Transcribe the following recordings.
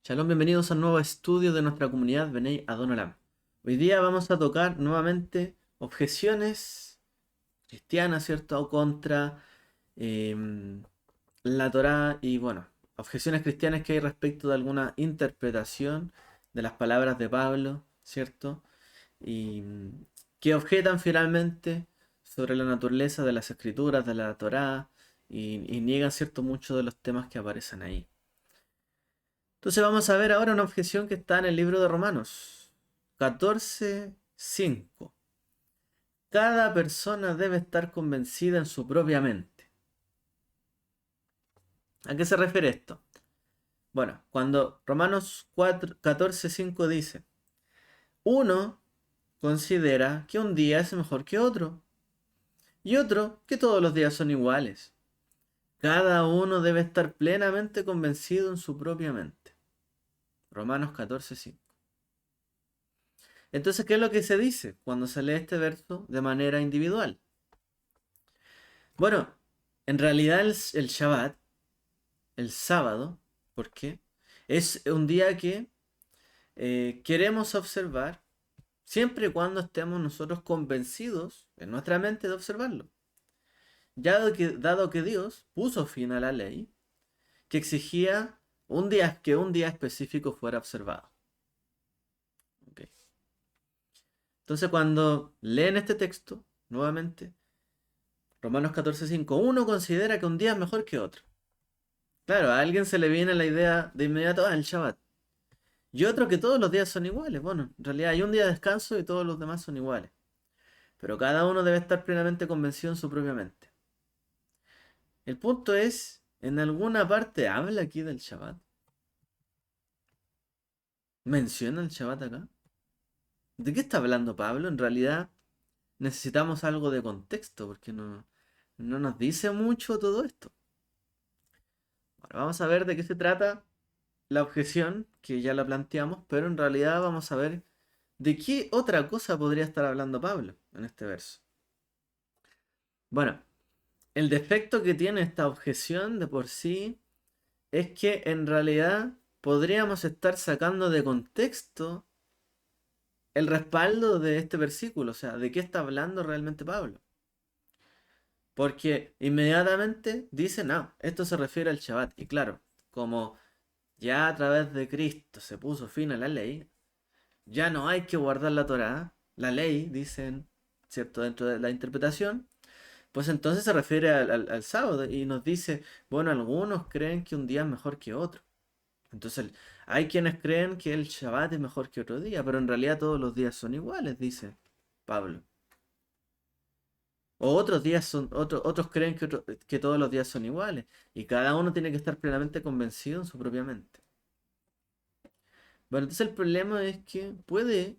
Shalom, bienvenidos a un nuevo estudio de nuestra comunidad Benei Adonolam. Hoy día vamos a tocar nuevamente objeciones cristianas, ¿cierto? Contra em, la Torá y, bueno, objeciones cristianas que hay respecto de alguna interpretación de las palabras de Pablo, ¿cierto? Y que objetan finalmente sobre la naturaleza de las escrituras, de la Torá y niegan, ¿cierto? Muchos de los temas que aparecen ahí. Entonces vamos a ver ahora una objeción que está en el libro de Romanos 14:5. Cada persona debe estar convencida en su propia mente. ¿A qué se refiere esto? Bueno, cuando Romanos 14:5 dice, uno considera que un día es mejor que otro y otro que todos los días son iguales. Cada uno debe estar plenamente convencido en su propia mente. Romanos 14:5. Entonces, ¿qué es lo que se dice cuando se lee este verso de manera individual? Bueno, en realidad el Shabbat, el sábado, ¿por qué? Es un día que queremos observar siempre y cuando estemos nosotros convencidos en nuestra mente de observarlo. Ya dado que Dios puso fin a la ley que exigía que un día específico fuera observado. ¿Ok? Entonces cuando leen este texto, nuevamente, Romanos 14:5, uno considera que un día es mejor que otro. Claro, a alguien se le viene la idea de inmediato, el Shabbat. Y otro que todos los días son iguales. Bueno, en realidad hay un día de descanso y todos los demás son iguales. Pero cada uno debe estar plenamente convencido en su propia mente. El punto es, ¿en alguna parte habla aquí del Shabbat? ¿Menciona el Shabbat acá? ¿De qué está hablando Pablo? En realidad necesitamos algo de contexto porque no nos dice mucho todo esto. Ahora vamos a ver de qué se trata la objeción, que ya la planteamos, pero en realidad vamos a ver de qué otra cosa podría estar hablando Pablo en este verso. Bueno, el defecto que tiene esta objeción de por sí es que en realidad podríamos estar sacando de contexto el respaldo de este versículo, o sea, de qué está hablando realmente Pablo. Porque inmediatamente dice, no, esto se refiere al Shabbat. Y claro, como ya a través de Cristo se puso fin a la ley, ya no hay que guardar la Torá, la ley, dicen, ¿cierto? Dentro de la interpretación, pues entonces se refiere al sábado y nos dice, bueno, algunos creen que un día es mejor que otro. Entonces, hay quienes creen que el Shabbat es mejor que otro día, pero en realidad todos los días son iguales, dice Pablo. O otros días otros creen que todos los días son iguales. Y cada uno tiene que estar plenamente convencido en su propia mente. Bueno, entonces el problema es que puede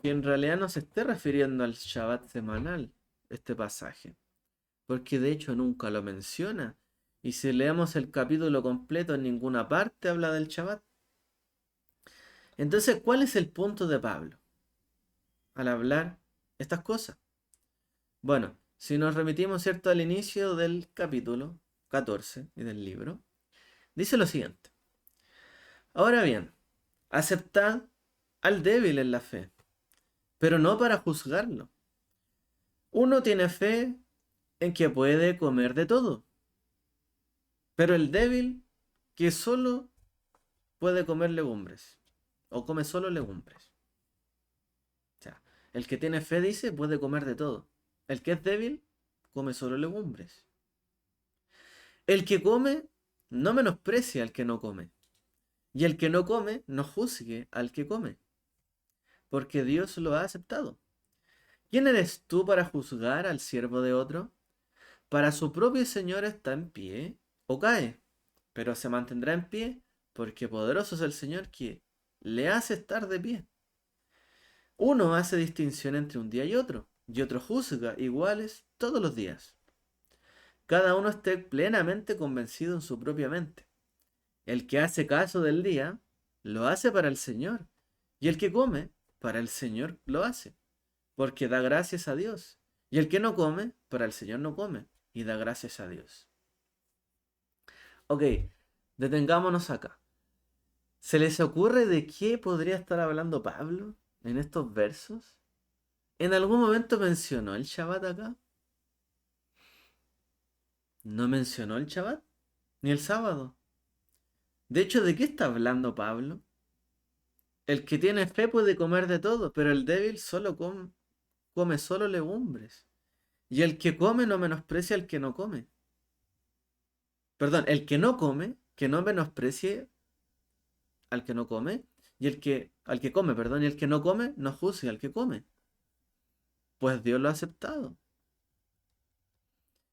que en realidad no se esté refiriendo al Shabbat semanal, este pasaje. Porque de hecho nunca lo menciona. Y si leemos el capítulo completo, en ninguna parte habla del Shabbat. Entonces, ¿cuál es el punto de Pablo al hablar estas cosas? Bueno, si nos remitimos, ¿cierto?, al inicio del capítulo 14 y del libro, dice lo siguiente. Ahora bien, aceptad al débil en la fe, pero no para juzgarlo. Uno tiene fe en que puede comer de todo, pero el débil que solo puede comer legumbres, o come solo legumbres. O sea, el que tiene fe dice puede comer de todo. El que es débil come solo legumbres. El que come no menosprecia al que no come. Y el que no come no juzgue al que come, porque Dios lo ha aceptado. ¿Quién eres tú para juzgar al siervo de otro? Para su propio Señor está en pie o cae, pero se mantendrá en pie porque poderoso es el Señor que le hace estar de pie. Uno hace distinción entre un día y otro juzga iguales todos los días. Cada uno esté plenamente convencido en su propia mente. El que hace caso del día, lo hace para el Señor, y el que come, para el Señor lo hace, porque da gracias a Dios. Y el que no come, para el Señor no come, y da gracias a Dios. Ok, detengámonos acá. ¿Se les ocurre de qué podría estar hablando Pablo en estos versos? ¿En algún momento mencionó el Shabbat acá? No mencionó el Shabbat, ni el sábado. De hecho, ¿de qué está hablando Pablo? El que tiene fe puede comer de todo, pero el débil solo come solo legumbres. Y el que come no menosprecia al que no come. Perdón, el que no come, que no menosprecie al que no come. Y al que come, perdón, y el que no come, no juzgue al que come. Pues Dios lo ha aceptado.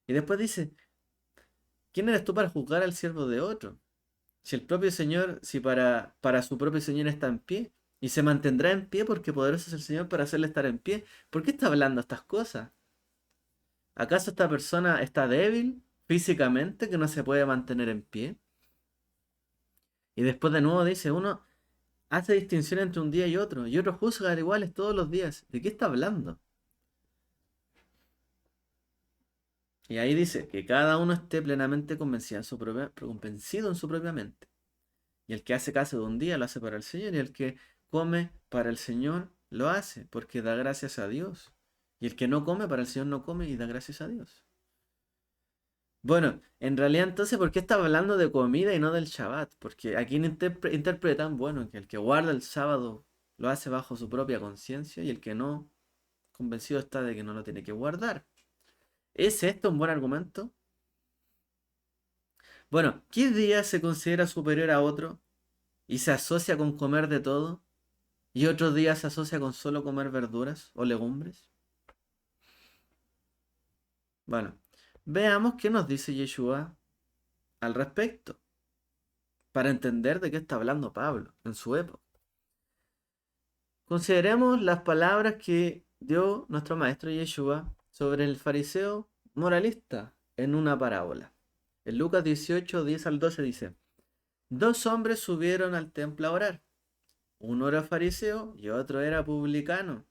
Y después dice, ¿quién eres tú para juzgar al siervo de otro? Si el propio Señor, si para su propio Señor está en pie, y se mantendrá en pie porque poderoso es el Señor para hacerle estar en pie. ¿Por qué está hablando estas cosas? ¿Acaso esta persona está débil físicamente que no se puede mantener en pie? Y después de nuevo dice, uno hace distinción entre un día y otro juzga iguales todos los días. ¿De qué está hablando? Y ahí dice que cada uno esté plenamente convencido en su propia mente. Y el que hace caso de un día lo hace para el Señor, y el que come para el Señor lo hace, porque da gracias a Dios. Y el que no come para el Señor no come y da gracias a Dios. Bueno, en realidad entonces, ¿por qué está hablando de comida y no del Shabbat? Porque aquí interpretan, bueno, que el que guarda el sábado lo hace bajo su propia conciencia y el que no, convencido está de que no lo tiene que guardar. ¿Es esto un buen argumento? Bueno, ¿qué día se considera superior a otro y se asocia con comer de todo y otros días se asocia con solo comer verduras o legumbres? Bueno, veamos qué nos dice Yeshua al respecto, para entender de qué está hablando Pablo en su época. Consideremos las palabras que dio nuestro maestro Yeshua sobre el fariseo moralista en una parábola. En Lucas 18, 10 al 12 dice, dos hombres subieron al templo a orar. Uno era fariseo y otro era publicano.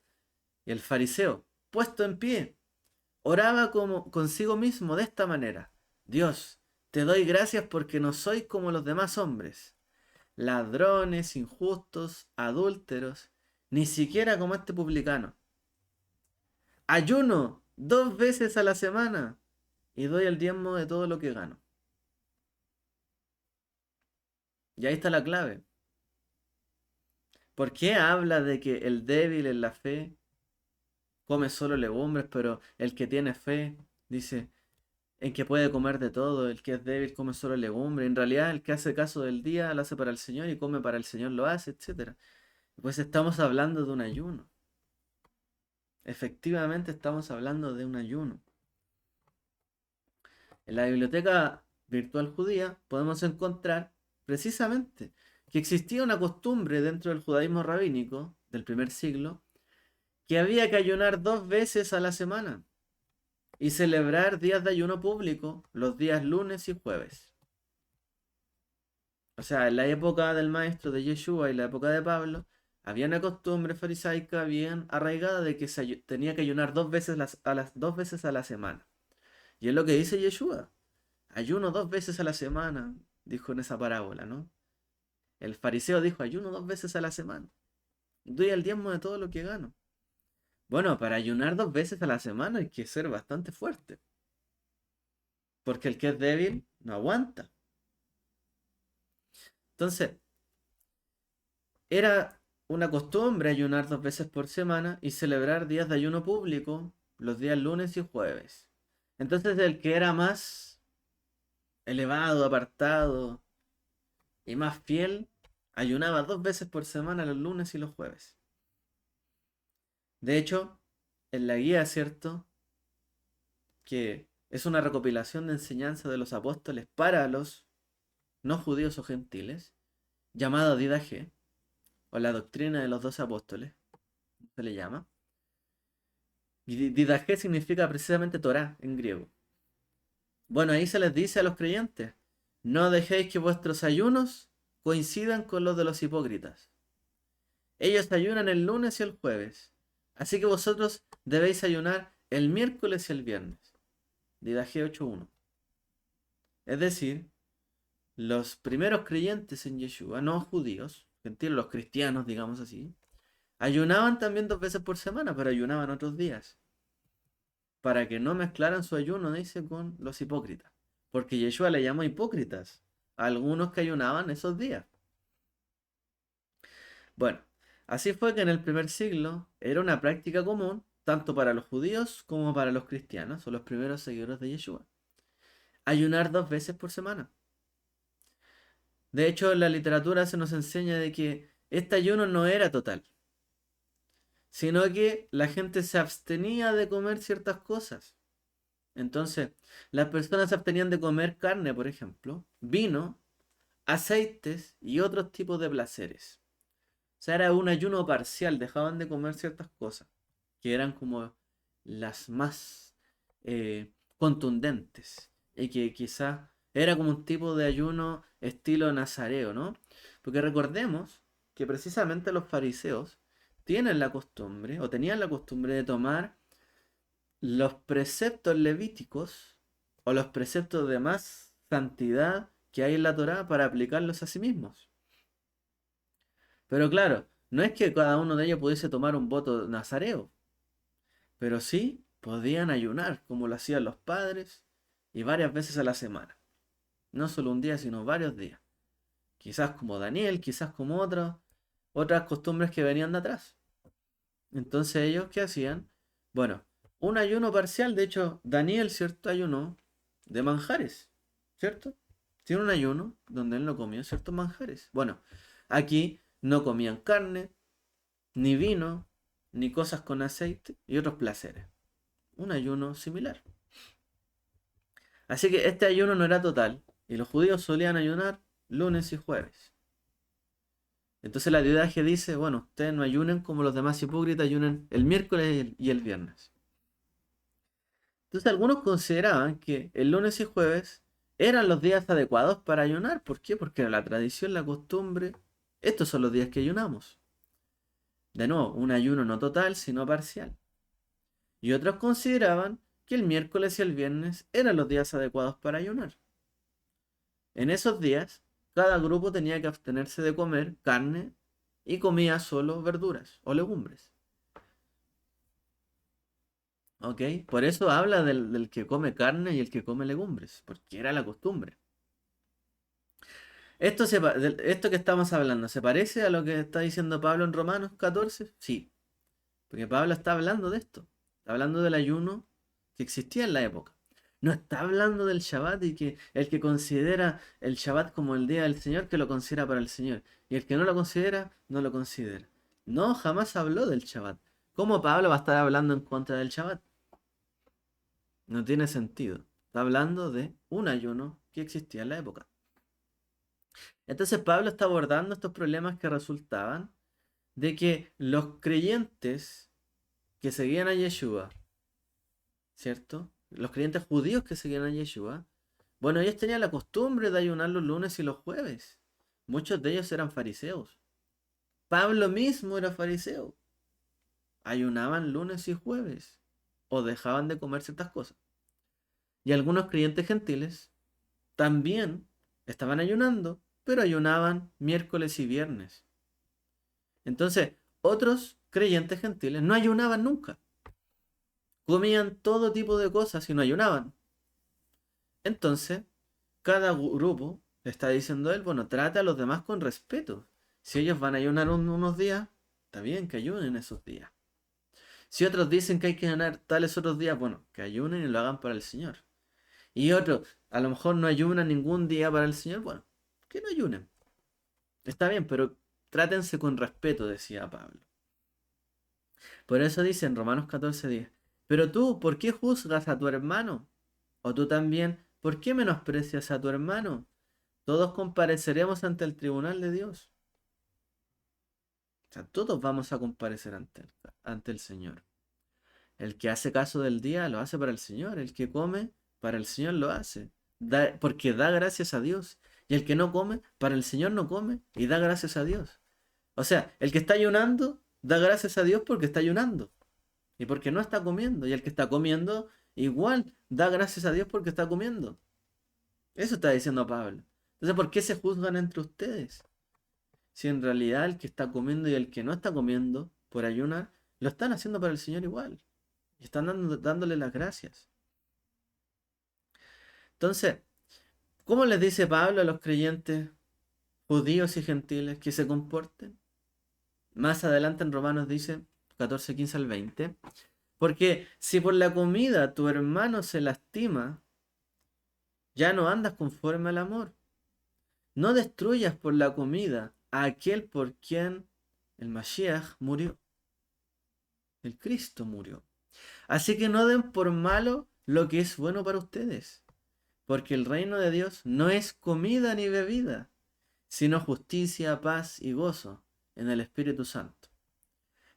Y el fariseo, puesto en pie, oraba como consigo mismo de esta manera: Dios, te doy gracias porque no soy como los demás hombres, ladrones, injustos, adúlteros, ni siquiera como este publicano. Ayuno 2 veces a la semana y doy el diezmo de todo lo que gano. Y ahí está la clave. ¿Por qué habla de que el débil en la fe come solo legumbres, pero el que tiene fe dice en que puede comer de todo, el que es débil come solo legumbres? En realidad el que hace caso del día lo hace para el Señor y come para el Señor lo hace, etcétera. Pues estamos hablando de un ayuno. Efectivamente estamos hablando de un ayuno. En la biblioteca virtual judía podemos encontrar precisamente que existía una costumbre dentro del judaísmo rabínico del primer siglo que había que ayunar 2 veces a la semana y celebrar días de ayuno público los días lunes y jueves. O sea, en la época del maestro de Yeshua y la época de Pablo, había una costumbre farisaica bien arraigada de que tenía que ayunar 2 veces a las 2 veces a la semana. Y es lo que dice Yeshua. Ayuno 2 veces a la semana, dijo en esa parábola, ¿no? El fariseo dijo, ayuno 2 veces a la semana. Doy el diezmo de todo lo que gano. Bueno, para ayunar 2 veces a la semana hay que ser bastante fuerte. Porque el que es débil no aguanta. Entonces, era una costumbre ayunar 2 veces por semana y celebrar días de ayuno público los días lunes y jueves. Entonces, el que era más elevado, apartado y más fiel, ayunaba 2 veces por semana los lunes y los jueves. De hecho, en la guía, ¿cierto? Que es una recopilación de enseñanza de los apóstoles para los no judíos o gentiles, llamado Didaje, o la doctrina de los 12 apóstoles, se le llama. Y Didaje significa precisamente Torá en griego. Bueno, ahí se les dice a los creyentes, no dejéis que vuestros ayunos coincidan con los de los hipócritas. Ellos ayunan el lunes y el jueves, así que vosotros debéis ayunar el miércoles y el viernes. Didaje 8.1. Es decir, los primeros creyentes en Yeshua, no judíos, gentiles, los cristianos, digamos así, ayunaban también 2 veces por semana, pero ayunaban otros días, para que no mezclaran su ayuno, dice, con los hipócritas. Porque Yeshua le llamó hipócritas a algunos que ayunaban esos días. Bueno, así fue que en el primer siglo era una práctica común, tanto para los judíos como para los cristianos, o los primeros seguidores de Yeshua, ayunar 2 veces por semana. De hecho, en la literatura se nos enseña de que este ayuno no era total, sino que la gente se abstenía de comer ciertas cosas. Entonces, las personas se abstenían de comer carne, por ejemplo, vino, aceites y otros tipos de placeres. O sea, era un ayuno parcial, dejaban de comer ciertas cosas, que eran como las más contundentes, y que quizás era como un tipo de ayuno estilo nazareo, ¿no? Porque recordemos que precisamente los fariseos tienen la costumbre, o tenían la costumbre de tomar los preceptos levíticos o los preceptos de más santidad que hay en la Torá para aplicarlos a sí mismos. Pero claro, no es que cada uno de ellos pudiese tomar un voto nazareo, pero sí podían ayunar como lo hacían los padres y varias veces a la semana. No solo un día, sino varios días. Quizás como Daniel, quizás como otras costumbres que venían de atrás. Entonces ellos, ¿qué hacían? Bueno, un ayuno parcial, de hecho, Daniel, ¿cierto? Ayunó de manjares, ¿cierto? Tiene un ayuno donde él no comió ciertos manjares. Bueno, aquí no comían carne, ni vino, ni cosas con aceite y otros placeres. Un ayuno similar. Así que este ayuno no era total, y los judíos solían ayunar lunes y jueves. Entonces la didaje dice, bueno, ustedes no ayunen como los demás hipócritas, ayunen el miércoles y el viernes. Entonces algunos consideraban que el lunes y jueves eran los días adecuados para ayunar. ¿Por qué? Porque era la tradición, la costumbre. Estos son los días que ayunamos. De nuevo, un ayuno no total, sino parcial. Y otros consideraban que el miércoles y el viernes eran los días adecuados para ayunar. En esos días, cada grupo tenía que abstenerse de comer carne y comía solo verduras o legumbres. ¿Ok? Por eso habla del que come carne y el que come legumbres, porque era la costumbre. Esto que estamos hablando, ¿se parece a lo que está diciendo Pablo en Romanos 14? Sí, porque Pablo está hablando de esto. Está hablando del ayuno que existía en la época. No está hablando del Shabbat y que el que considera el Shabbat como el día del Señor, que lo considera para el Señor. Y el que no lo considera, no lo considera. No, jamás habló del Shabbat. ¿Cómo Pablo va a estar hablando en contra del Shabbat? No tiene sentido. Está hablando de un ayuno que existía en la época. Entonces Pablo está abordando estos problemas que resultaban de que los creyentes que seguían a Yeshua, ¿cierto? Los creyentes judíos que seguían a Yeshua, bueno, ellos tenían la costumbre de ayunar los lunes y los jueves. Muchos de ellos eran fariseos. Pablo mismo era fariseo. Ayunaban lunes y jueves o dejaban de comer ciertas cosas. Y algunos creyentes gentiles también estaban ayunando, pero ayunaban miércoles y viernes. Entonces, otros creyentes gentiles no ayunaban nunca. Comían todo tipo de cosas y no ayunaban. Entonces, cada grupo le está diciendo a él, bueno, trata a los demás con respeto. Si ellos van a ayunar unos días, está bien que ayunen esos días. Si otros dicen que hay que ayunar tales otros días, bueno, que ayunen y lo hagan para el Señor. Y otros, a lo mejor no ayunan ningún día para el Señor, bueno, que no ayunen. Está bien, pero trátense con respeto, decía Pablo. Por eso dice en Romanos 14:10, pero tú, ¿por qué juzgas a tu hermano? O tú también, ¿por qué menosprecias a tu hermano? Todos compareceremos ante el tribunal de Dios. O sea, todos vamos a comparecer ante el Señor. El que hace caso del día lo hace para el Señor. El que come, para el Señor lo hace. Porque da gracias a Dios. Y el que no come, para el Señor no come y da gracias a Dios. O sea, el que está ayunando, da gracias a Dios porque está ayunando. Y porque no está comiendo. Y el que está comiendo, igual, da gracias a Dios porque está comiendo. Eso está diciendo Pablo. Entonces, ¿por qué se juzgan entre ustedes? Si en realidad el que está comiendo y el que no está comiendo por ayunar, lo están haciendo para el Señor igual. Y están dándole las gracias. Entonces, ¿cómo les dice Pablo a los creyentes judíos y gentiles que se comporten? Más adelante en Romanos dice 14, 15 al 20. Porque si por la comida tu hermano se lastima, ya no andas conforme al amor. No destruyas por la comida a aquel por quien el Mashiach murió. El Cristo murió. Así que no den por malo lo que es bueno para ustedes. Porque el reino de Dios no es comida ni bebida, sino justicia, paz y gozo en el Espíritu Santo.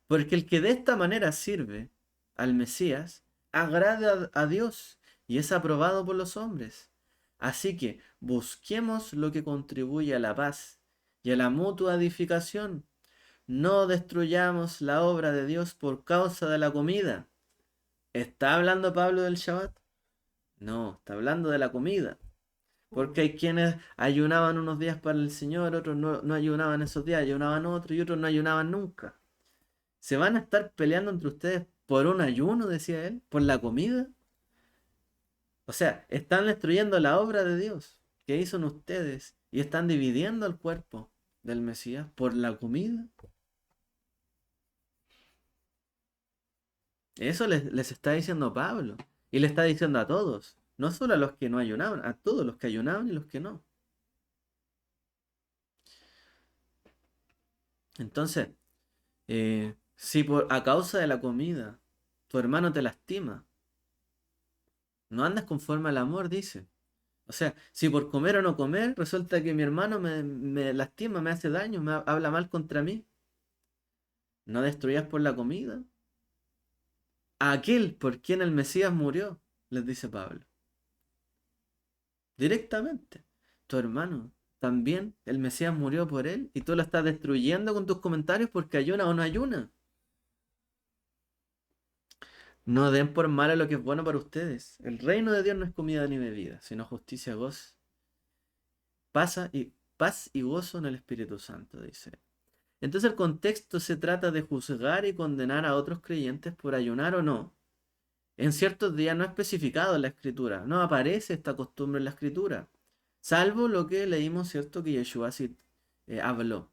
Porque el que de esta manera sirve al Mesías, agrada a Dios y es aprobado por los hombres. Así que busquemos lo que contribuye a la paz y a la mutua edificación. No destruyamos la obra de Dios por causa de la comida. ¿Está hablando Pablo del Shabbat? No, está hablando de la comida. Porque hay quienes ayunaban unos días para el Señor, otros no ayunaban esos días, ayunaban otros y otros no ayunaban nunca. ¿Se van a estar peleando entre ustedes por un ayuno, decía él? ¿Por la comida? O sea, están destruyendo la obra de Dios que hizo en ustedes y están dividiendo el cuerpo del Mesías por la comida. Eso les está diciendo Pablo. Y le está diciendo a todos. No solo a los que no ayunaban, a todos los que ayunaban y los que no. Entonces, si a causa de la comida tu hermano te lastima, no andas conforme al amor, dice. O sea, si por comer o no comer, resulta que mi hermano me lastima, me hace daño, habla mal contra mí. No destruyas por la comida. A aquel por quien el Mesías murió, les dice Pablo. Directamente. Tu hermano, también el Mesías murió por él y tú lo estás destruyendo con tus comentarios porque ayuna o no ayuna. No den por malo lo que es bueno para ustedes. El reino de Dios no es comida ni bebida, sino justicia, gozo, paz y gozo en el Espíritu Santo, dice. Entonces el contexto se trata de juzgar y condenar a otros creyentes por ayunar o no. En ciertos días no especificado en la escritura, no aparece esta costumbre en la escritura, salvo lo que leímos, ¿cierto? Que Yeshua sí habló.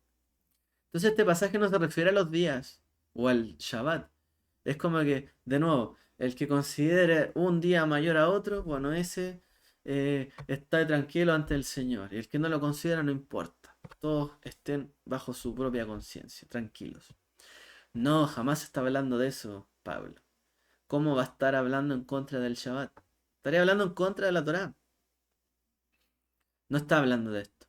Entonces este pasaje no se refiere a los días o al Shabbat. Es como que, de nuevo, el que considere un día mayor a otro, bueno, ese está tranquilo ante el Señor. Y el que no lo considera no importa. Todos estén bajo su propia conciencia, tranquilos. No, jamás está hablando de eso, Pablo. ¿Cómo va a estar hablando en contra del Shabbat? Estaría hablando en contra de la Torá. No está hablando de esto.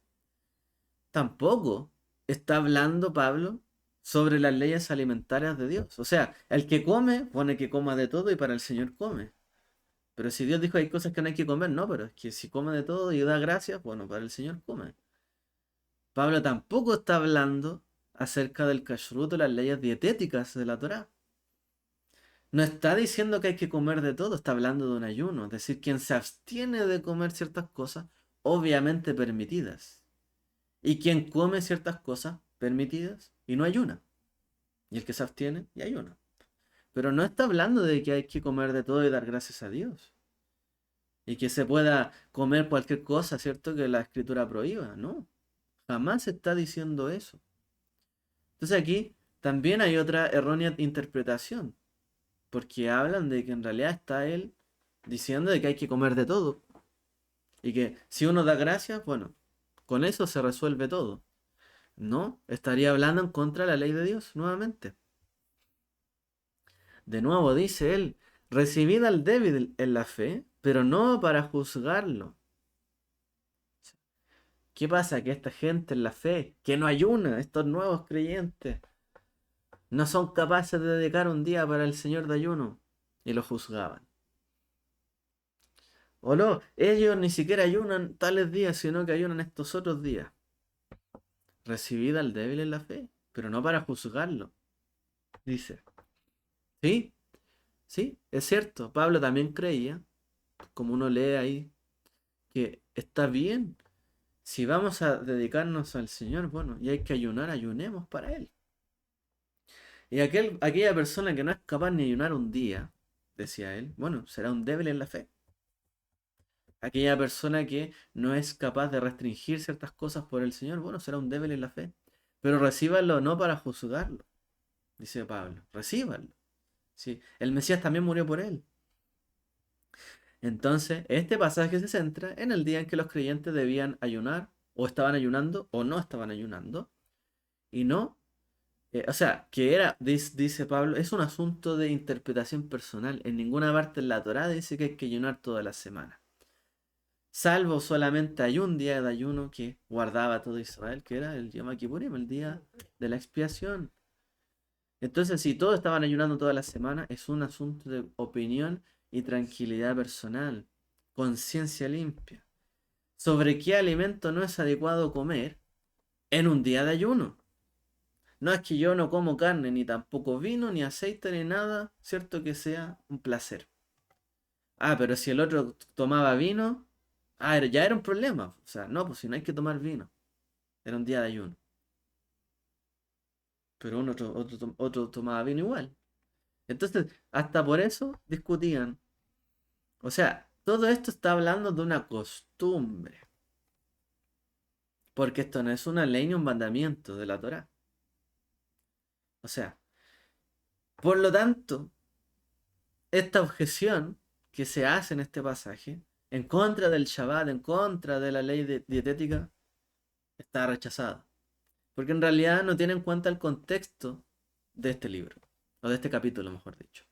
Tampoco está hablando Pablo sobre las leyes alimentarias de Dios. O sea, el que come, pone que coma de todo y para el Señor come. Pero si Dios dijo hay cosas que no hay que comer, no, pero es que si come de todo y da gracias, bueno, para el Señor come. Pablo tampoco está hablando acerca del kashrut o las leyes dietéticas de la Torá. No está diciendo que hay que comer de todo, está hablando de un ayuno. Es decir, quien se abstiene de comer ciertas cosas, obviamente permitidas. Y quien come ciertas cosas permitidas y no ayuna. Y el que se abstiene y ayuna. Pero no está hablando de que hay que comer de todo y dar gracias a Dios. Y que se pueda comer cualquier cosa, ¿cierto? Que la escritura prohíba. No, jamás se está diciendo eso. Entonces aquí también hay otra errónea interpretación. Porque hablan de que en realidad está él diciendo de que hay que comer de todo. Y que si uno da gracias, bueno, con eso se resuelve todo. No, estaría hablando en contra de la ley de Dios nuevamente. De nuevo dice él, recibid al débil en la fe, pero no para juzgarlo. ¿Qué pasa? Que esta gente en la fe, que no ayuna, estos nuevos creyentes, no son capaces de dedicar un día para el Señor de ayuno y lo juzgaban. O no, ellos ni siquiera ayunan tales días, sino que ayunan estos otros días. Recibid al débil en la fe, pero no para juzgarlo, dice. Sí, sí, es cierto. Pablo también creía, como uno lee ahí, que está bien si vamos a dedicarnos al Señor, bueno, y hay que ayunar, ayunemos para Él. Y aquella persona que no es capaz ni ayunar un día, decía él, bueno, será un débil en la fe. Aquella persona que no es capaz de restringir ciertas cosas por el Señor, bueno, será un débil en la fe. Pero recíbanlo no para juzgarlo, dice Pablo, recíbanlo. Sí, el Mesías también murió por él. Entonces, este pasaje se centra en el día en que los creyentes debían ayunar, o estaban ayunando, o no estaban ayunando, y no, o sea, que era, dice Pablo, es un asunto de interpretación personal. En ninguna parte en la Torá dice que hay que ayunar toda la semana. Salvo solamente hay un día de ayuno que guardaba todo Israel, que era el Yom Kippurim, el día de la expiación. Entonces, si todos estaban ayunando toda la semana, es un asunto de opinión y tranquilidad personal, conciencia limpia. Sobre qué alimento no es adecuado comer en un día de ayuno. No es que yo no como carne, ni tampoco vino, ni aceite, ni nada, cierto que sea un placer. Ah, pero si el otro tomaba vino, ya era un problema. O sea, no, pues si no hay que tomar vino. Era un día de ayuno. Pero otro tomaba vino igual. Entonces, hasta por eso discutían. O sea, todo esto está hablando de una costumbre. Porque esto no es una ley ni un mandamiento de la Torá. O sea, por lo tanto, esta objeción que se hace en este pasaje, en contra del Shabbat, en contra de la ley dietética, está rechazada. Porque en realidad no tiene en cuenta el contexto de este libro, o de este capítulo, mejor dicho.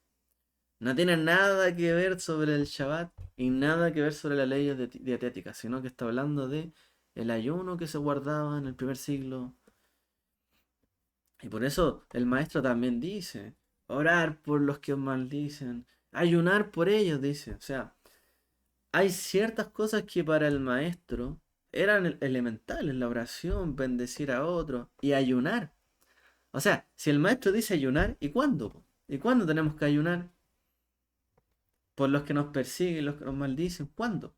No tiene nada que ver sobre el Shabbat y nada que ver sobre la ley dietética, sino que está hablando de el ayuno que se guardaba en el primer siglo. Y por eso el maestro también dice, orar por los que os maldicen, ayunar por ellos, dice. O sea, hay ciertas cosas que para el maestro eran elementales, la oración, bendecir a otros y ayunar. O sea, si el maestro dice ayunar, ¿y cuándo, po? ¿Y cuándo tenemos que ayunar? Por los que nos persiguen, los que nos maldicen, ¿cuándo?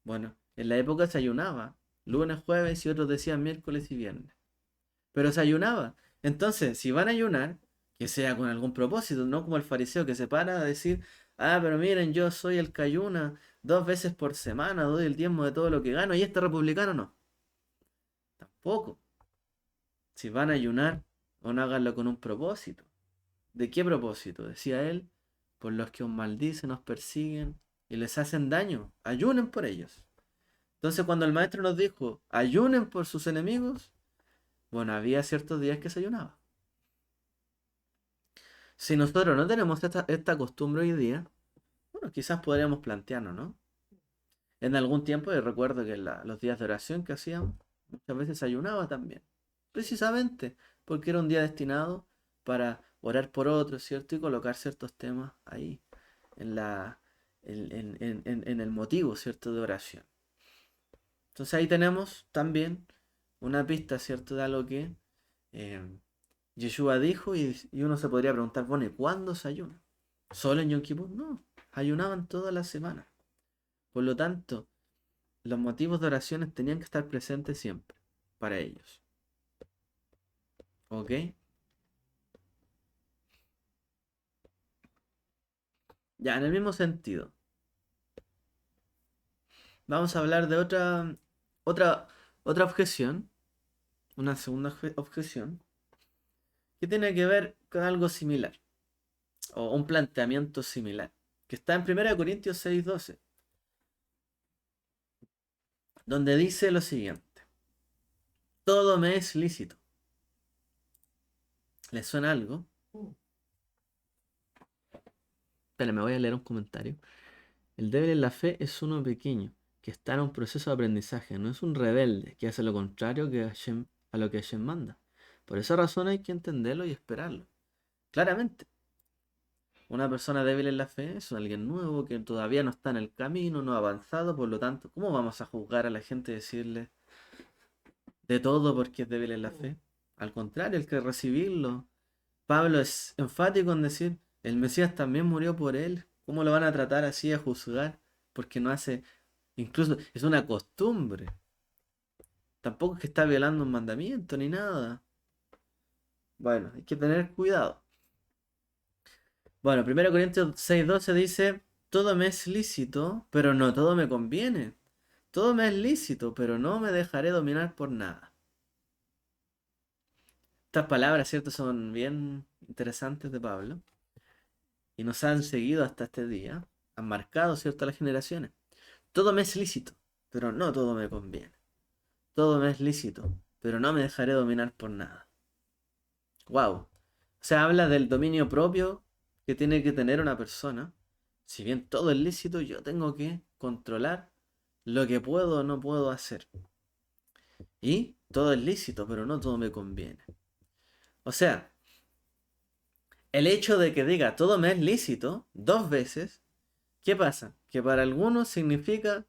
Bueno, en la época se ayunaba, lunes, jueves y otros decían miércoles y viernes. Pero se ayunaba. Entonces, si van a ayunar, que sea con algún propósito, no como el fariseo que se para a decir, ah, pero miren, yo soy el que ayuna 2 veces por semana, doy el diezmo de todo lo que gano, y este republicano no. Tampoco. Si van a ayunar, no háganlo con un propósito. ¿De qué propósito? Decía él, por los que os maldicen, os persiguen y les hacen daño. Ayunen por ellos. Entonces, cuando el maestro nos dijo, ayunen por sus enemigos, bueno, había ciertos días que se ayunaba. Si nosotros no tenemos esta costumbre hoy día, bueno, quizás podríamos plantearnos, ¿no? En algún tiempo, yo recuerdo que los días de oración que hacíamos, muchas veces ayunaba también. Precisamente porque era un día destinado para orar por otros, ¿cierto? Y colocar ciertos temas ahí en la, en el motivo, ¿cierto? De oración. Entonces ahí tenemos también una pista, ¿cierto? De algo que eh, Yeshua dijo y uno se podría preguntar, bueno, ¿y cuándo se ayuna? ¿Solo en Yom Kippur? No, ayunaban toda la semana. Por lo tanto, los motivos de oraciones tenían que estar presentes siempre para ellos. ¿Ok? Ya, en el mismo sentido, vamos a hablar de otra, otra objeción, una segunda objeción, que tiene que ver con algo similar, o un planteamiento similar, que está en 1 Corintios 6:12, donde dice lo siguiente, todo me es lícito. ¿Les suena algo? Espera, me voy a leer un comentario. El débil en la fe es uno pequeño, que está en un proceso de aprendizaje, no es un rebelde que hace lo contrario a lo que Hashem manda. Por esa razón hay que entenderlo y esperarlo. Claramente, una persona débil en la fe es alguien nuevo que todavía no está en el camino, no ha avanzado, por lo tanto, ¿cómo vamos a juzgar a la gente y decirle de todo porque es débil en la fe? Al contrario, el que recibirlo. Pablo es enfático en decir, el Mesías también murió por él. ¿Cómo lo van a tratar así a juzgar? Porque no hace, incluso es una costumbre. Tampoco es que está violando un mandamiento ni nada. Bueno, hay que tener cuidado. Bueno, 1 Corintios 6:12 dice, todo me es lícito, pero no todo me conviene. Todo me es lícito, pero no me dejaré dominar por nada. Estas palabras, ¿cierto? Son bien interesantes de Pablo y nos han seguido hasta este día. Han marcado, ¿cierto?, a las generaciones. Todo me es lícito, pero no todo me conviene. Todo me es lícito, pero no me dejaré dominar por nada. Wow. O sea, habla del dominio propio que tiene que tener una persona. Si bien todo es lícito, yo tengo que controlar lo que puedo o no puedo hacer. Y todo es lícito, pero no todo me conviene. O sea, el hecho de que diga todo me es lícito dos veces, ¿qué pasa? Que para algunos significa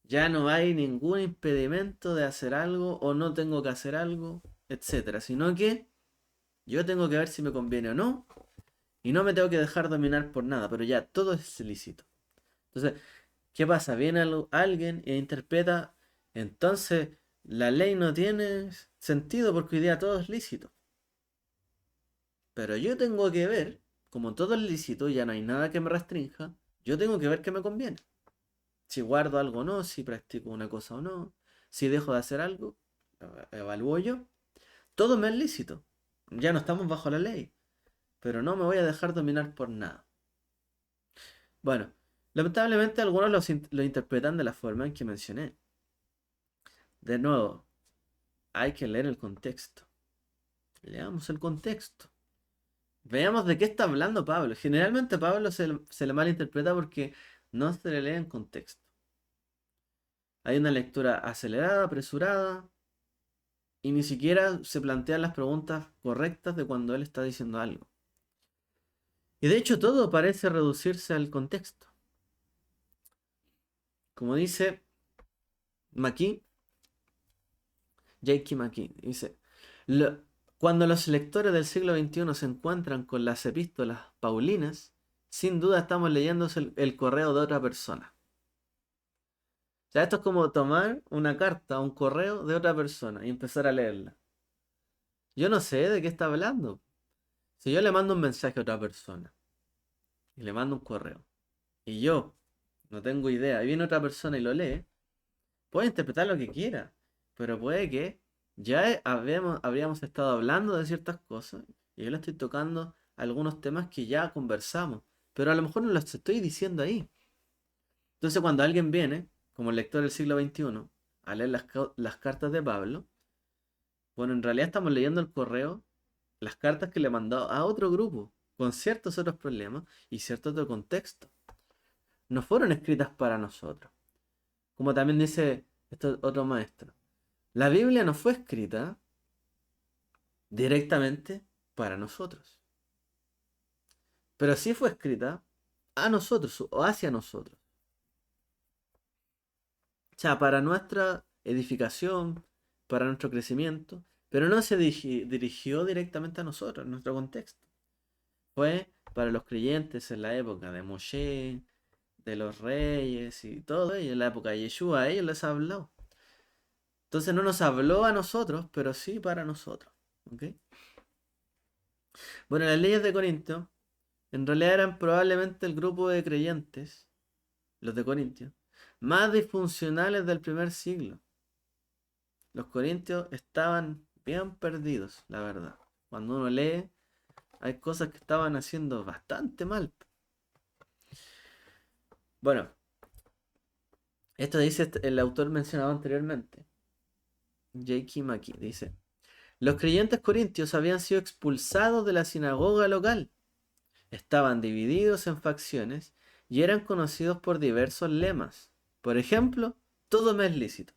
ya no hay ningún impedimento de hacer algo o no tengo que hacer algo, etcétera, sino que yo tengo que ver si me conviene o no y no me tengo que dejar dominar por nada, pero ya todo es lícito. Entonces, ¿qué pasa? Viene alguien e interpreta, entonces la ley no tiene sentido porque hoy día todo es lícito. Pero yo tengo que ver, como todo es lícito, ya no hay nada que me restrinja, yo tengo que ver qué me conviene. Si guardo algo o no, si practico una cosa o no, si dejo de hacer algo, evalúo yo. Todo me es lícito. Ya no estamos bajo la ley, pero no me voy a dejar dominar por nada. Bueno, lamentablemente algunos lo interpretan de la forma en que mencioné. De nuevo, hay que leer el contexto. Leamos el contexto. Veamos de qué está hablando Pablo. Generalmente Pablo se le malinterpreta porque no se le lee en contexto. Hay una lectura acelerada, apresurada, y ni siquiera se plantean las preguntas correctas de cuando él está diciendo algo. Y de hecho todo parece reducirse al contexto. Como dice McKee, J.K. McKee, dice, cuando los lectores del siglo XXI se encuentran con las epístolas paulinas, sin duda estamos leyendo el correo de otra persona. O sea, esto es como tomar una carta, un correo de otra persona y empezar a leerla. Yo no sé de qué está hablando. Si yo le mando un mensaje a otra persona y le mando un correo y yo no tengo idea y viene otra persona y lo lee, puede interpretar lo que quiera, pero puede que ya habríamos estado hablando de ciertas cosas y yo le estoy tocando algunos temas que ya conversamos, pero a lo mejor no los estoy diciendo ahí. Entonces cuando alguien viene, como el lector del siglo XXI, a leer las cartas de Pablo, bueno, en realidad estamos leyendo el correo, las cartas que le mandó a otro grupo, con ciertos otros problemas y cierto otro contexto. No fueron escritas para nosotros. Como también dice este otro maestro. La Biblia no fue escrita directamente para nosotros, pero sí fue escrita a nosotros o hacia nosotros. O sea, para nuestra edificación, para nuestro crecimiento, pero no se dirigió directamente a nosotros, en nuestro contexto. Fue para los creyentes en la época de Moshe, de los reyes y todo ello, en la época de Yeshua, a ellos les habló. Entonces no nos habló a nosotros, pero sí para nosotros. ¿Ok? Bueno, las leyes de Corinto en realidad eran probablemente el grupo de creyentes, los de Corintios, más disfuncionales del primer siglo. Los corintios estaban bien perdidos, la verdad. Cuando uno lee, hay cosas que estaban haciendo bastante mal. Bueno, esto dice el autor mencionado anteriormente, J.K. McKee, dice, los creyentes corintios habían sido expulsados de la sinagoga local, estaban divididos en facciones y eran conocidos por diversos lemas. Por ejemplo, todo me es lícito.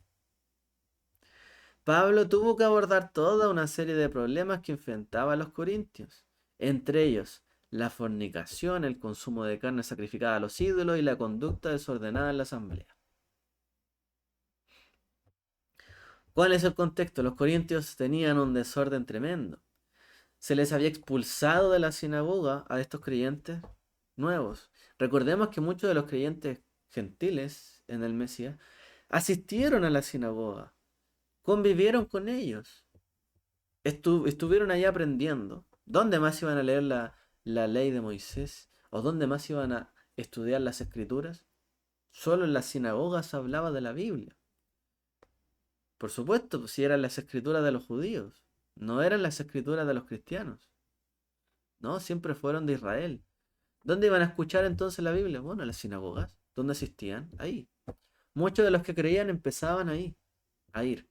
Pablo tuvo que abordar toda una serie de problemas que enfrentaban los corintios, entre ellos la fornicación, el consumo de carne sacrificada a los ídolos y la conducta desordenada en la asamblea. ¿Cuál es el contexto? Los corintios tenían un desorden tremendo. Se les había expulsado de la sinagoga a estos creyentes nuevos. Recordemos que muchos de los creyentes gentiles en el Mesías asistieron a la sinagoga, convivieron con ellos, estuvieron ahí aprendiendo. ¿Dónde más iban a leer la ley de Moisés? ¿O dónde más iban a estudiar las escrituras? Solo en las sinagogas se hablaba de la Biblia. Por supuesto, pues, si eran las escrituras de los judíos, no eran las escrituras de los cristianos. No, siempre fueron de Israel. ¿Dónde iban a escuchar entonces la Biblia? Bueno, en las sinagogas. ¿Dónde asistían? Ahí. Muchos de los que creían empezaban ahí, a ir.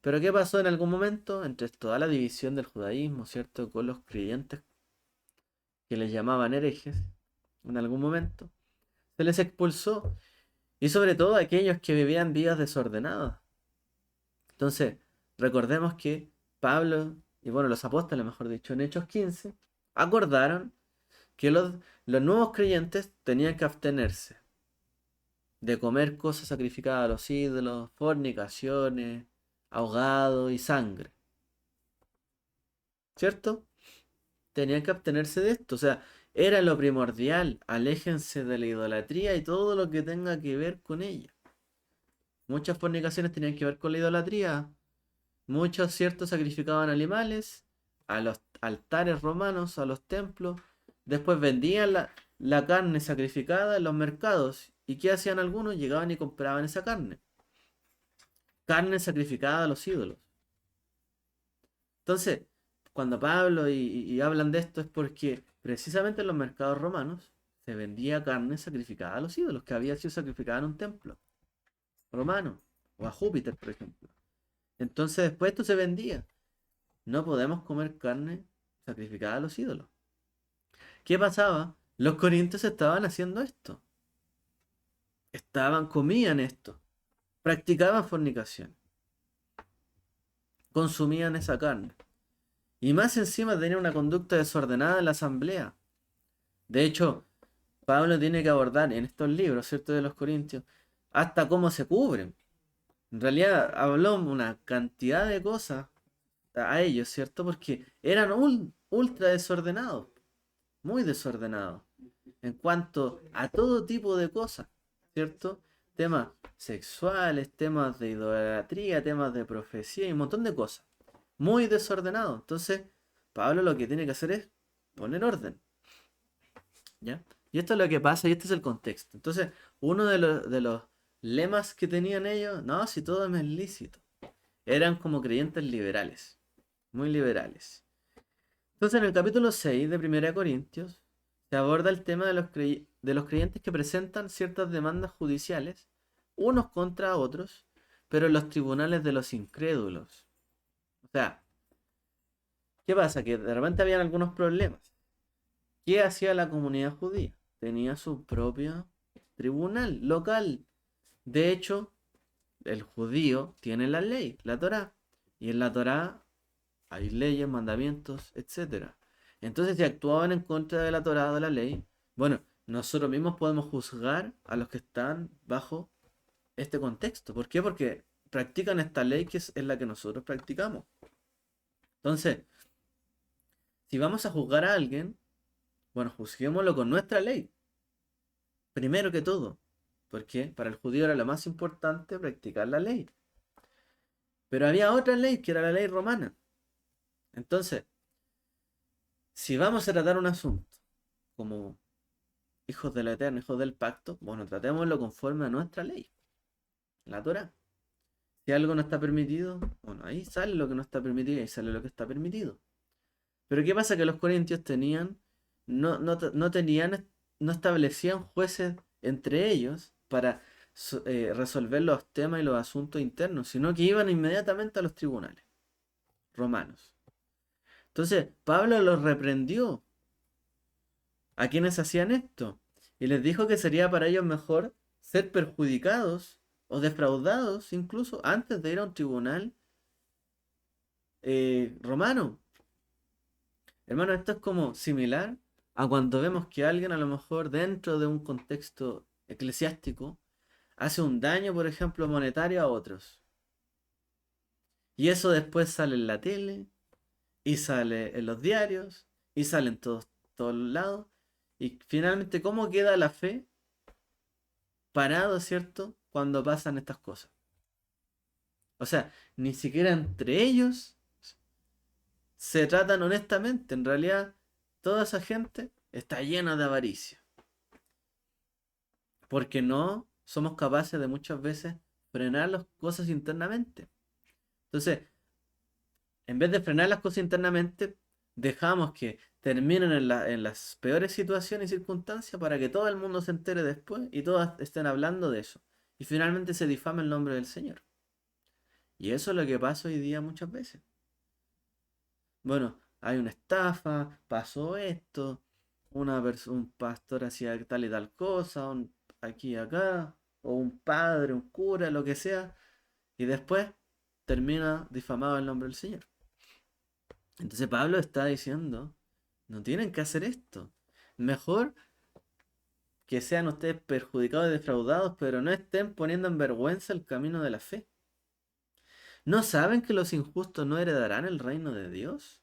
Pero ¿qué pasó en algún momento? Entre toda la división del judaísmo, ¿cierto? Con los creyentes que les llamaban herejes, en algún momento, se les expulsó. Y sobre todo aquellos que vivían vidas desordenadas. Entonces, recordemos que Pablo, y bueno, los apóstoles, mejor dicho, en Hechos 15, acordaron que los nuevos creyentes tenían que abstenerse de comer cosas sacrificadas a los ídolos, fornicaciones, ahogado y sangre. ¿Cierto? Tenían que abstenerse de esto. O sea, era lo primordial. Aléjense de la idolatría y todo lo que tenga que ver con ella. Muchas fornicaciones tenían que ver con la idolatría. Muchos, ¿cierto?, sacrificaban animales a los altares romanos, a los templos. Después vendían la carne sacrificada en los mercados. ¿Y qué hacían algunos? Llegaban y compraban esa carne. Carne sacrificada a los ídolos. Entonces, cuando Pablo y hablan de esto es porque precisamente en los mercados romanos se vendía carne sacrificada a los ídolos, que había sido sacrificada en un templo romano, o a Júpiter, por ejemplo. Entonces después esto se vendía. No podemos comer carne sacrificada a los ídolos. ¿Qué pasaba? Los corintios estaban haciendo esto. Comían esto. Practicaban fornicación. Consumían esa carne. Y más encima tenían una conducta desordenada en la asamblea. De hecho, Pablo tiene que abordar en estos libros, ¿cierto?, de los corintios, hasta cómo se cubren. En realidad habló una cantidad de cosas a ellos, ¿cierto? Porque eran ultra desordenados, muy desordenados, en cuanto a todo tipo de cosas, ¿cierto? Temas sexuales, temas de idolatría, temas de profecía y un montón de cosas. Muy desordenados. Entonces, Pablo lo que tiene que hacer es poner orden, ¿ya? Y esto es lo que pasa y este es el contexto. Entonces, uno de los lemas que tenían ellos, no, si todo es lícito, eran como creyentes liberales, muy liberales. Entonces, en el capítulo 6 de Primera de Corintios, se aborda el tema de los creyentes que presentan ciertas demandas judiciales, unos contra otros, pero en los tribunales de los incrédulos. O sea, ¿qué pasa? Que de repente habían algunos problemas. ¿Qué hacía la comunidad judía? Tenía su propio tribunal local. De hecho, el judío tiene la ley, la Torá. Y en la Torá hay leyes, mandamientos, etcétera. Entonces, si actuaban en contra de la Torá o de la ley, bueno, nosotros mismos podemos juzgar a los que están bajo este contexto. ¿Por qué? Porque practican esta ley que es la que nosotros practicamos. Entonces, si vamos a juzgar a alguien, bueno, juzguémoslo con nuestra ley, primero que todo. Porque para el judío era lo más importante practicar la ley. Pero había otra ley que era la ley romana. Entonces, si vamos a tratar un asunto como hijos del Eterno, hijos del pacto, bueno, tratémoslo conforme a nuestra ley, la Torah. Si algo no está permitido, bueno, ahí sale lo que no está permitido y ahí sale lo que está permitido. Pero ¿qué pasa? Que los corintios no tenían, no establecían jueces entre ellos para resolver los temas y los asuntos internos, sino que iban inmediatamente a los tribunales romanos. Entonces, Pablo los reprendió a quienes hacían esto y les dijo que sería para ellos mejor ser perjudicados o defraudados incluso antes de ir a un tribunal romano. Hermano, esto es como similar a cuando vemos que alguien a lo mejor dentro de un contexto eclesiástico hace un daño, por ejemplo, monetario a otros. Y eso después sale en la tele, y sale en los diarios, y sale en todos lados. Y finalmente, ¿cómo queda la fe parado, cierto? Cuando pasan estas cosas. O sea, ni siquiera entre ellos se tratan honestamente. En realidad, toda esa gente está llena de avaricia. Porque no somos capaces de muchas veces frenar las cosas internamente. Entonces, en vez de frenar las cosas internamente, dejamos que terminen en las peores situaciones y circunstancias para que todo el mundo se entere después y todos estén hablando de eso. Y finalmente se difama el nombre del Señor. Y eso es lo que pasa hoy día muchas veces. Bueno, hay una estafa, pasó esto, un pastor hacía tal y tal cosa, aquí y acá, o un padre, un cura, lo que sea, y después termina difamado el nombre del Señor. Entonces Pablo está diciendo, no tienen que hacer esto. Mejor que sean ustedes perjudicados y defraudados, pero no estén poniendo en vergüenza el camino de la fe. ¿No saben que los injustos no heredarán el reino de Dios?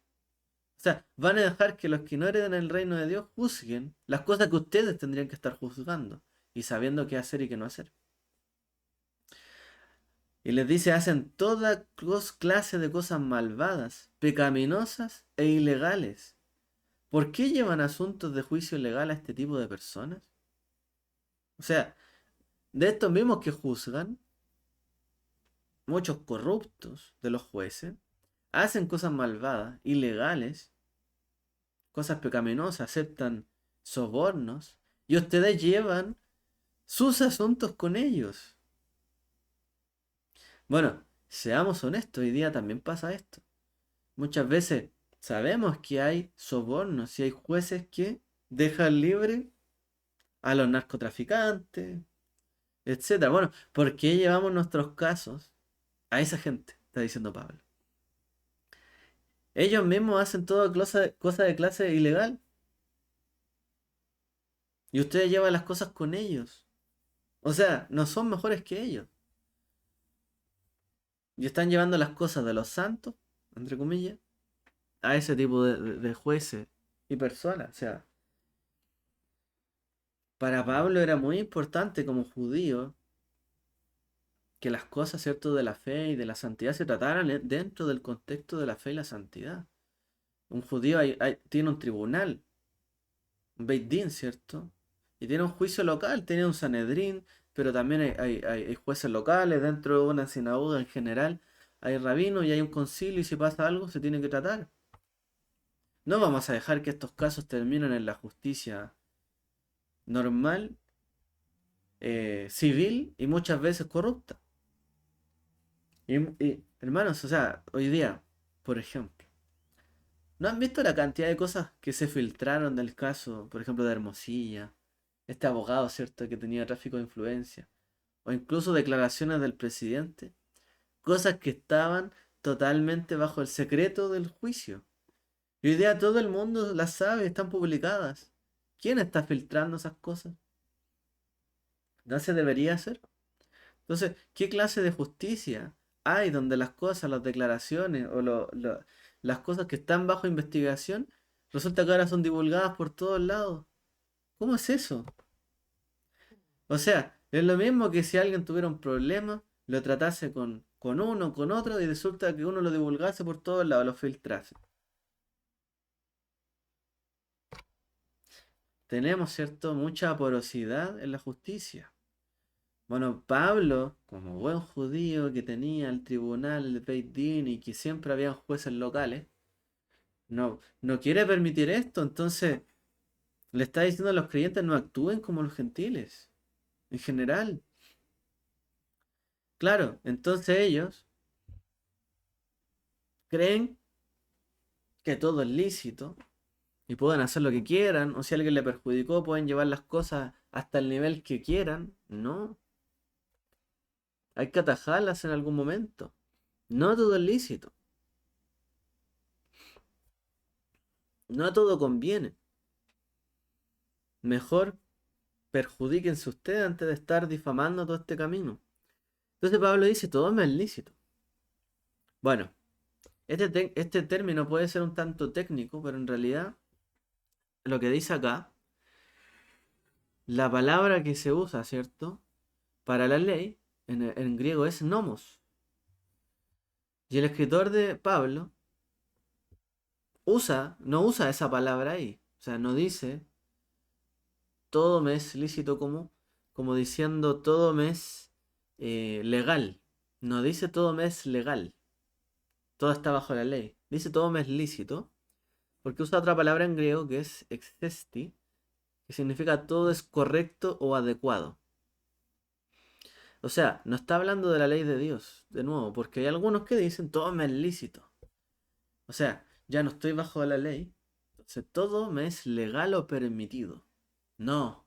O sea, van a dejar que los que no hereden el reino de Dios juzguen las cosas que ustedes tendrían que estar juzgando y sabiendo qué hacer y qué no hacer. Y les dice, hacen toda clase de cosas malvadas, pecaminosas e ilegales. ¿Por qué llevan asuntos de juicio legal a este tipo de personas? O sea, de estos mismos que juzgan, muchos corruptos de los jueces, hacen cosas malvadas, ilegales, cosas pecaminosas, aceptan sobornos, y ustedes llevan sus asuntos con ellos. Bueno, seamos honestos, hoy día también pasa esto. Muchas veces sabemos que hay sobornos y hay jueces que dejan libre a los narcotraficantes, etcétera. Bueno, ¿por qué llevamos nuestros casos a esa gente? Está diciendo Pablo. Ellos mismos hacen toda cosa de clase ilegal y ustedes llevan las cosas con ellos. O sea, no son mejores que ellos. Y están llevando las cosas de los santos, entre comillas, a ese tipo de jueces y personas. O sea, para Pablo era muy importante como judío que las cosas, ¿cierto?, de la fe y de la santidad se trataran dentro del contexto de la fe y la santidad. Un judío tiene un tribunal, un Beit Din, ¿cierto? Y tiene un juicio local, tiene un Sanedrín, pero también hay jueces locales, dentro de una sinagoga en general hay rabinos y hay un concilio y si pasa algo se tiene que tratar. No vamos a dejar que estos casos terminen en la justicia normal, civil y muchas veces corrupta. Hermanos, o sea, hoy día, por ejemplo, ¿no han visto la cantidad de cosas que se filtraron del caso, por ejemplo, de Hermosilla? Este abogado, ¿cierto?, que tenía tráfico de influencia. O incluso declaraciones del presidente. Cosas que estaban totalmente bajo el secreto del juicio. Y hoy día todo el mundo las sabe, están publicadas. ¿Quién está filtrando esas cosas? ¿No se debería hacer? Entonces, ¿qué clase de justicia hay donde las cosas, las declaraciones o las cosas que están bajo investigación resulta que ahora son divulgadas por todos lados? ¿Cómo es eso? O sea, es lo mismo que si alguien tuviera un problema, lo tratase con uno, con otro, y resulta que uno lo divulgase por todos lados, lo filtrase. Tenemos, ¿cierto?, mucha porosidad en la justicia. Bueno, Pablo, como buen judío que tenía el tribunal, el Beit Din y que siempre había jueces locales, no quiere permitir esto, entonces le está diciendo a los creyentes no actúen como los gentiles, en general. Claro, entonces ellos creen que todo es lícito y pueden hacer lo que quieran, o si alguien le perjudicó, pueden llevar las cosas hasta el nivel que quieran. No, hay que atajarlas en algún momento. No todo es lícito, no todo conviene. Mejor perjudíquense ustedes antes de estar difamando todo este camino. Entonces Pablo dice, todo me es lícito. Bueno, este término puede ser un tanto técnico, pero en realidad lo que dice acá, la palabra que se usa, ¿cierto?, para la ley, en griego es nomos. Y el escritor de Pablo no usa esa palabra ahí. O sea, no dice todo me es lícito como diciendo todo me es legal. No dice todo me es legal. Todo está bajo la ley. Dice todo me es lícito. Porque usa otra palabra en griego que es exesti, que significa todo es correcto o adecuado. O sea, no está hablando de la ley de Dios, de nuevo, porque hay algunos que dicen todo me es lícito. O sea, ya no estoy bajo la ley, entonces todo me es legal o permitido. No,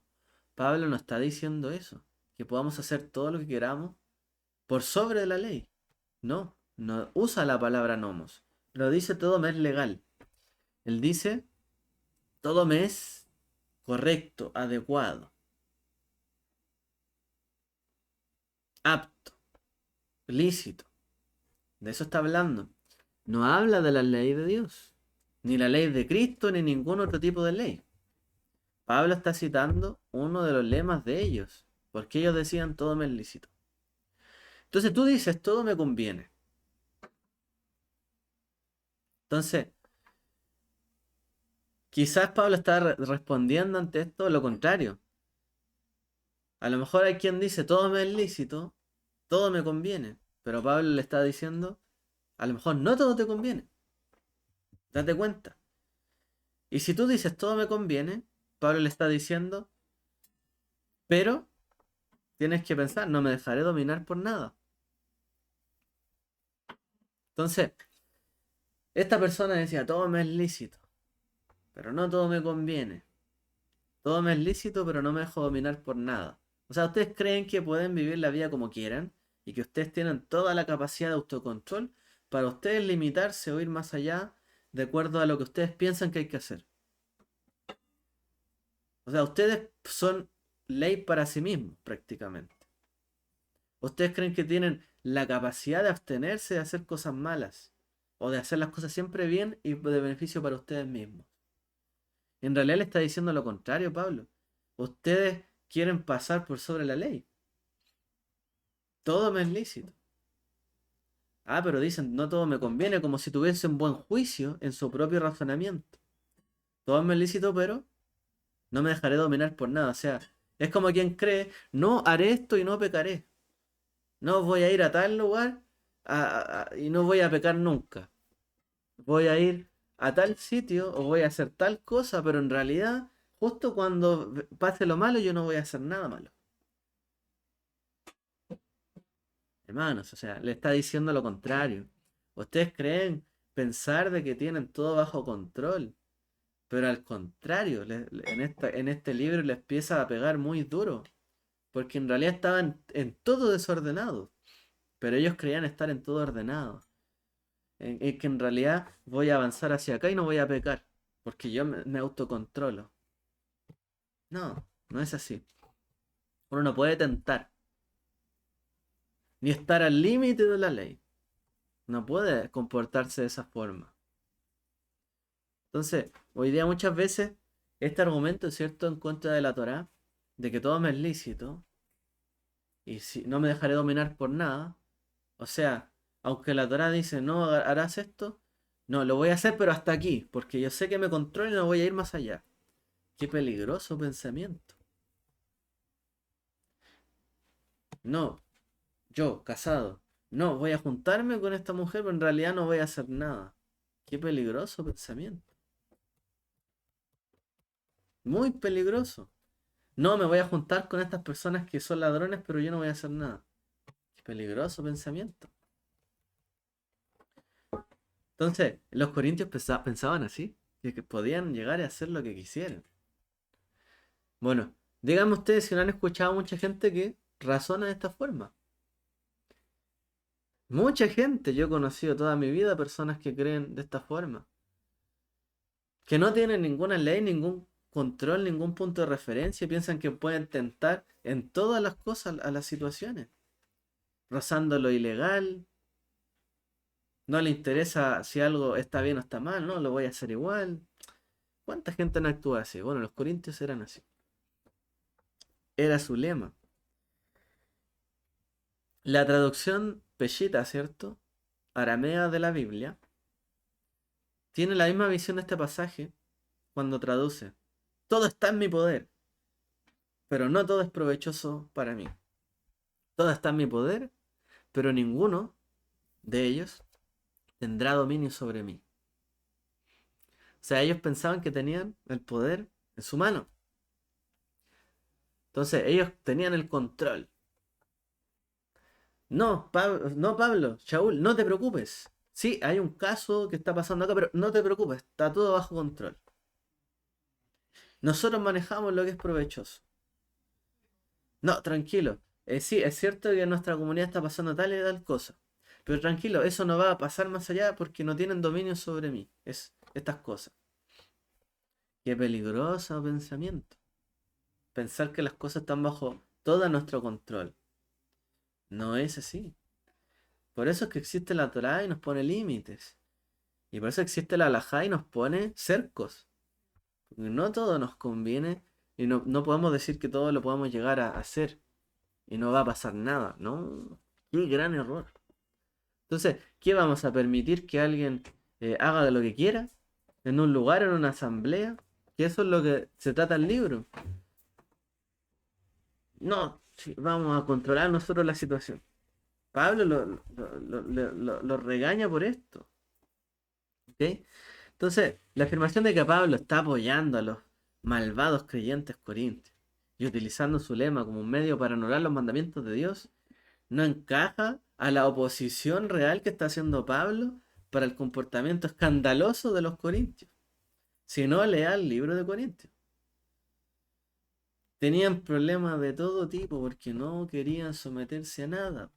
Pablo no está diciendo eso, que podamos hacer todo lo que queramos por sobre la ley. No, no usa la palabra nomos. Lo dice todo me es legal. Él dice todo me es correcto, adecuado, apto, lícito. De eso está hablando. No habla de la ley de Dios, ni la ley de Cristo, ni ningún otro tipo de ley. Pablo está citando uno de los lemas de ellos, porque ellos decían todo me es lícito. Entonces tú dices todo me conviene. Entonces, quizás Pablo está respondiendo ante esto lo contrario. A lo mejor hay quien dice todo me es lícito, todo me conviene, pero Pablo le está diciendo, a lo mejor no todo te conviene. Date cuenta. Y si tú dices todo me conviene, Pablo le está diciendo, pero tienes que pensar, no me dejaré dominar por nada. Entonces, esta persona decía, todo me es lícito, pero no todo me conviene. Todo me es lícito, pero no me dejo dominar por nada. O sea, ustedes creen que pueden vivir la vida como quieran y que ustedes tienen toda la capacidad de autocontrol para ustedes limitarse o ir más allá de acuerdo a lo que ustedes piensan que hay que hacer. O sea, ustedes son ley para sí mismos prácticamente. Ustedes creen que tienen la capacidad de abstenerse de hacer cosas malas o de hacer las cosas siempre bien y de beneficio para ustedes mismos. En realidad le está diciendo lo contrario, Pablo. Ustedes quieren pasar por sobre la ley. Todo me es lícito. Ah, pero dicen, no todo me conviene, como si tuviesen buen juicio en su propio razonamiento. Todo me es lícito, pero no me dejaré dominar por nada. O sea, es como quien cree, no haré esto y no pecaré. No voy a ir a tal lugar y no voy a pecar nunca. Voy a ir a tal sitio o voy a hacer tal cosa, pero en realidad, justo cuando pase lo malo, yo no voy a hacer nada malo. Hermanos, o sea, le está diciendo lo contrario. Ustedes creen pensar de que tienen todo bajo control, pero al contrario, en este libro les empieza a pegar muy duro, porque en realidad estaban en todo desordenado, pero ellos creían estar en todo ordenado. En que en realidad voy a avanzar hacia acá y no voy a pecar, porque yo me autocontrolo. No, no es así. Uno no puede tentar, ni estar al límite de la ley. No puede comportarse de esa forma. Entonces, hoy día muchas veces este argumento es cierto en contra de la Torá, de que todo me es lícito, y si no me dejaré dominar por nada, o sea, aunque la Torá dice no harás esto, no, lo voy a hacer pero hasta aquí, porque yo sé que me controlo y no voy a ir más allá. Qué peligroso pensamiento. No, yo, casado, no, voy a juntarme con esta mujer, pero en realidad no voy a hacer nada. Qué peligroso pensamiento. Muy peligroso. No, me voy a juntar con estas personas que son ladrones, pero yo no voy a hacer nada. Qué peligroso pensamiento. Entonces, los corintios pensaban así, que podían llegar a hacer lo que quisieran. Bueno, díganme ustedes si no han escuchado mucha gente que razona de esta forma. Mucha gente, yo he conocido toda mi vida personas que creen de esta forma. Que no tienen ninguna ley, ningún control, ningún punto de referencia y piensan que pueden tentar en todas las cosas a las situaciones. Rozando lo ilegal, no le interesa si algo está bien o está mal, no, lo voy a hacer igual. ¿Cuánta gente no actúa así? Bueno, los corintios eran así. Era su lema. La traducción Peshita, ¿cierto? aramea de la Biblia, tiene la misma visión de este pasaje cuando traduce: todo está en mi poder, pero no todo es provechoso para mí. Todo está en mi poder, pero ninguno de ellos tendrá dominio sobre mí. O sea, ellos pensaban que tenían el poder en su mano. Entonces, ellos tenían el control. No, Pablo, Shaul, no te preocupes. Sí, hay un caso que está pasando acá, pero no te preocupes, está todo bajo control. Nosotros manejamos lo que es provechoso. No, tranquilo. Sí, es cierto que en nuestra comunidad está pasando tal y tal cosa. Pero tranquilo, eso no va a pasar más allá porque no tienen dominio sobre mí. Es estas cosas. Qué peligroso pensamiento. Pensar que las cosas están bajo todo nuestro control. No es así. Por eso es que existe la Torá y nos pone límites. Y por eso existe la Halajá y nos pone cercos. Porque no todo nos conviene y no podemos decir que todo lo podamos llegar a hacer y no va a pasar nada. No, qué gran error. Entonces, ¿qué vamos a permitir que alguien haga lo que quiera en un lugar, en una asamblea? Que eso es lo que se trata el libro. No, sí, vamos a controlar nosotros la situación. Pablo lo regaña por esto. ¿Ok? Entonces, la afirmación de que Pablo está apoyando a los malvados creyentes corintios y utilizando su lema como un medio para anular los mandamientos de Dios no encaja a la oposición real que está haciendo Pablo para el comportamiento escandaloso de los corintios. Si no, lea el libro de Corintios. Tenían problemas de todo tipo porque no querían someterse a nada.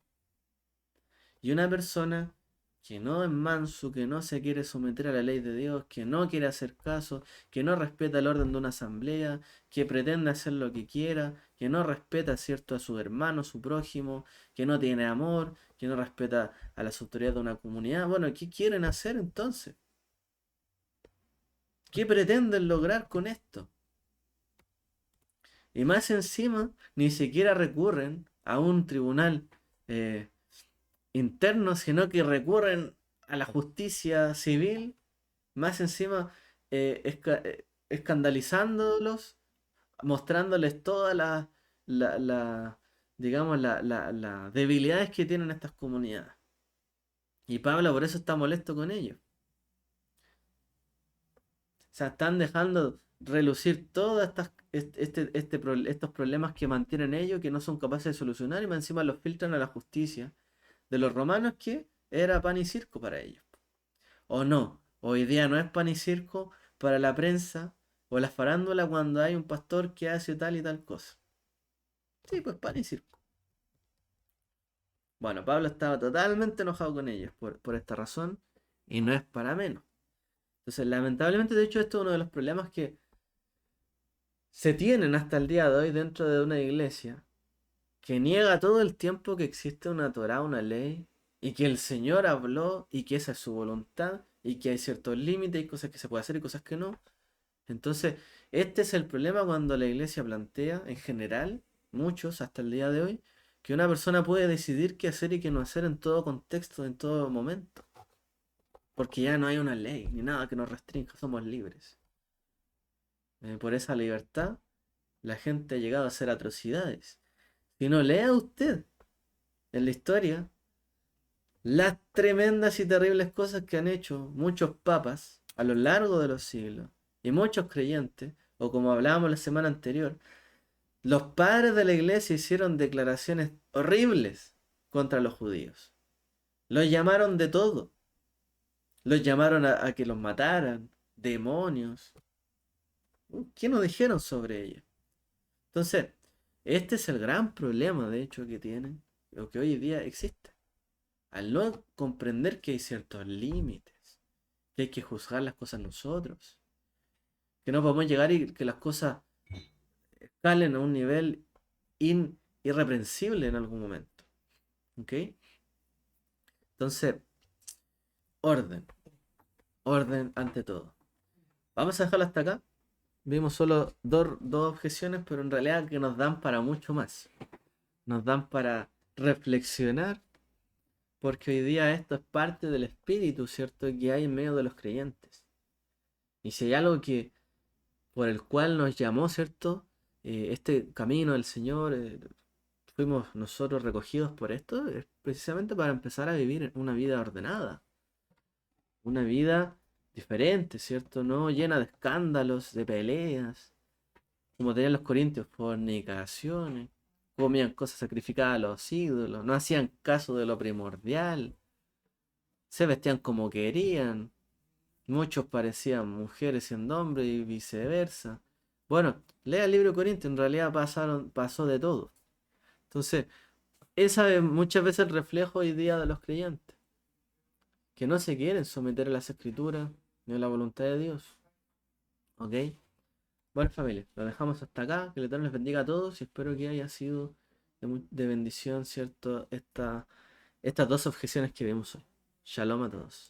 Y una persona que no es manso, que no se quiere someter a la ley de Dios, que no quiere hacer caso, que no respeta el orden de una asamblea, que pretende hacer lo que quiera, que no respeta, cierto, a su hermano, su prójimo, que no tiene amor, que no respeta a las autoridades de una comunidad. Bueno, ¿qué quieren hacer entonces? ¿Qué pretenden lograr con esto? Y más encima, ni siquiera recurren a un tribunal eh, interno, sino que recurren a la justicia civil, más encima escandalizándolos, mostrándoles todas digamos, las debilidades que tienen estas comunidades. Y Pablo por eso está molesto con ellos. O sea, están dejando relucir todos estos problemas que mantienen ellos, que no son capaces de solucionar, y más encima los filtran a la justicia de los romanos, que era pan y circo para ellos. O no, hoy día no es pan y circo para la prensa o la farándula cuando hay un pastor que hace tal y tal cosa. Sí, pues pan y circo. Bueno, Pablo estaba totalmente enojado con ellos por esta razón y no es para menos. Entonces, lamentablemente, de hecho, esto es uno de los problemas que se tienen hasta el día de hoy dentro de una iglesia que niega todo el tiempo que existe una Torá, una ley, y que el Señor habló y que esa es su voluntad y que hay ciertos límites y cosas que se puede hacer y cosas que no. Entonces, este es el problema cuando la iglesia plantea, en general, muchos hasta el día de hoy, que una persona puede decidir qué hacer y qué no hacer en todo contexto, en todo momento. Porque ya no hay una ley ni nada que nos restrinja, somos libres. Por esa libertad, la gente ha llegado a hacer atrocidades. Si no, lea usted en la historia las tremendas y terribles cosas que han hecho muchos papas a lo largo de los siglos y muchos creyentes, o como hablábamos la semana anterior, los padres de la iglesia hicieron declaraciones horribles contra los judíos. Los llamaron de todo. Los llamaron a que los mataran, demonios. ¿Qué nos dijeron sobre ellos? Entonces, este es el gran problema, de hecho, que tienen, o que hoy día existe. Al no comprender que hay ciertos límites, que hay que juzgar las cosas nosotros, que no podemos llegar y que las cosas escalen a un nivel irreprensible en algún momento. ¿Ok? Entonces, orden, orden ante todo. Vamos a dejarlo hasta acá. Vimos solo dos objeciones, pero en realidad que nos dan para mucho más. Nos dan para reflexionar porque hoy día esto es parte del espíritu, ¿cierto? Que hay en medio de los creyentes. Y si hay algo que por el cual nos llamó, ¿cierto? Este camino del Señor, fuimos nosotros recogidos por esto, es precisamente para empezar a vivir una vida ordenada, una vida diferente, ¿cierto? No llena de escándalos, de peleas, como tenían los corintios, fornicaciones, comían cosas sacrificadas a los ídolos, no hacían caso de lo primordial, se vestían como querían, muchos parecían mujeres siendo hombres y viceversa. Bueno, lea el libro de Corintios, en realidad pasó de todo. Entonces, esa es muchas veces el reflejo hoy día de los creyentes, que no se quieren someter a las escrituras ni a la voluntad de Dios. ¿Ok? Bueno, familia, lo dejamos hasta acá. Que el Eterno les bendiga a todos y espero que haya sido de bendición, ¿cierto? Estas dos objeciones que vimos hoy. Shalom a todos.